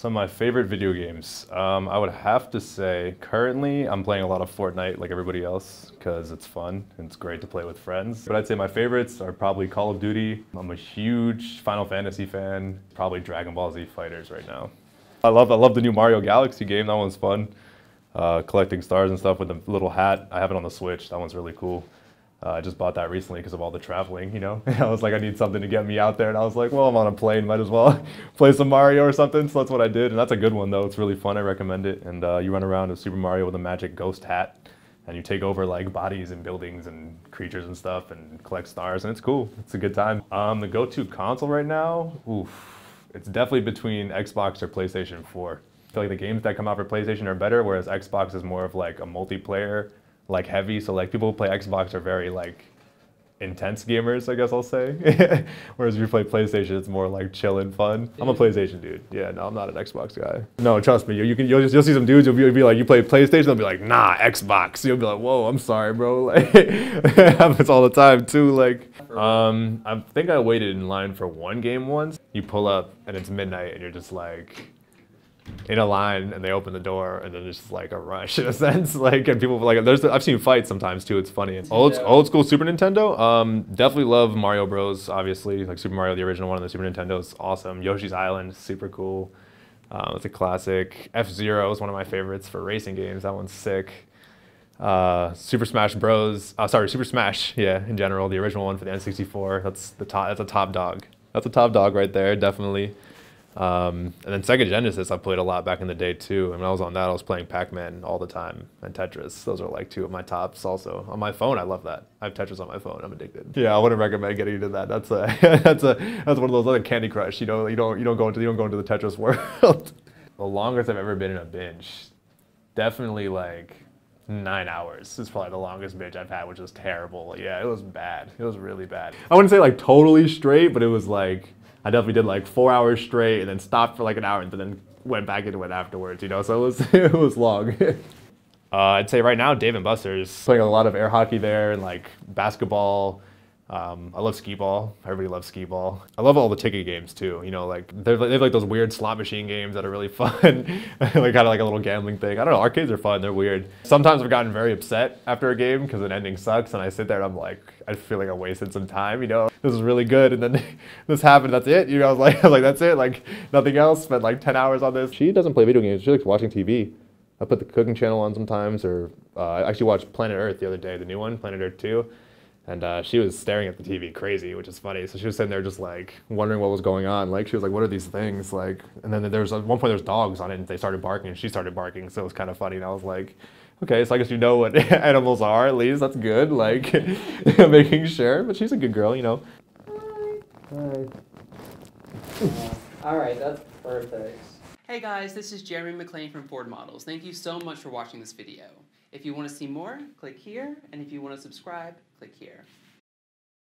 Some of my favorite video games. I would have to say, currently, I'm playing a lot of Fortnite like everybody else because it's fun and it's great to play with friends. But I'd say my favorites are probably Call of Duty. I'm a huge Final Fantasy fan. Probably Dragon Ball Z Fighters right now. I love the new Mario Galaxy game. That one's fun. Collecting stars and stuff with the little hat. I have it on the Switch. That one's really cool. I just bought that recently because of all the traveling, you know? I was like, I need something to get me out there, and I was like, well, I'm on a plane, might as well play some Mario or something, so that's what I did, and that's a good one, though. It's really fun, I recommend it, and you run around as Super Mario with a magic ghost hat, and you take over, like, bodies and buildings and creatures and stuff, and collect stars, and it's cool. It's a good time. The go-to console right now, it's definitely between Xbox or PlayStation 4. I feel like the games that come out for PlayStation are better, whereas Xbox is more of, like, a multiplayer, like heavy, so like people who play Xbox are very like intense gamers, I guess I'll say. Whereas if you play PlayStation, it's more like chill and fun. I'm a PlayStation dude. Yeah, no, I'm not an Xbox guy. No, trust me, you'll see some dudes, you'll be like, you play PlayStation, they'll be like, nah, Xbox. You'll be like, whoa, I'm sorry, bro. Like, it happens all the time too. Like, I think I waited in line for one game once. You pull up and it's midnight and you're just like, in a line, and they open the door, and then there's just like a rush in a sense. Like, and people like, I've seen fights sometimes too. It's funny. Old school Super Nintendo. Definitely love Mario Bros. Obviously, like Super Mario, the original one on the Super Nintendo is awesome. Yoshi's Island, super cool. It's a classic. F-Zero is one of my favorites for racing games. That one's sick. Super Smash Bros. Super Smash. Yeah, in general, the original one for the N64. That's the top. That's a top dog. That's a top dog right there, definitely. And then Sega Genesis I played a lot back in the day too, and when I was on that I was playing Pac-Man all the time and Tetris. Those are like two of my tops. Also on my phone, I love that. I have Tetris on my phone. I'm addicted. Yeah, I wouldn't recommend getting into that. That's that's one of those other Candy Crush. You know, you don't go into the Tetris world. The longest I've ever been in a binge, definitely like 9 hours. This is probably the longest binge I've had, which was terrible. Yeah, it was bad. It was really bad. I wouldn't say like totally straight, but it was like, I definitely did like 4 hours straight and then stopped for like an hour and then went back into it afterwards, you know, so it was long. I'd say right now, Dave & Buster's. Playing a lot of air hockey there and like basketball. I love skee ball. Everybody loves skee ball. I love all the ticket games too. You know, like they have like those weird slot machine games that are really fun. Like kind of like a little gambling thing. I don't know. Arcades are fun. They're weird. Sometimes I've gotten very upset after a game because an ending sucks, and I sit there and I'm like, I feel like I wasted some time. You know, this is really good, and then this happened. That's it. You know, I was like, that's it. Like nothing else. Spent like 10 hours on this. She doesn't play video games. She likes watching TV. I put the cooking channel on sometimes, or I actually watched Planet Earth the other day, the new one, Planet Earth 2. And she was staring at the TV crazy, which is funny. So she was sitting there just like wondering what was going on. Like she was like, what are these things? Like, and then there was at one point there's dogs on it and they started barking and she started barking. So it was kind of funny. And I was like, okay, so I guess you know what animals are at least. That's good. Like making sure, but she's a good girl, you know. Hi. All right, that's perfect. Hey guys, this is Jeremy McLean from Ford Models. Thank you so much for watching this video. If you want to see more, click here, and if you want to subscribe, click here.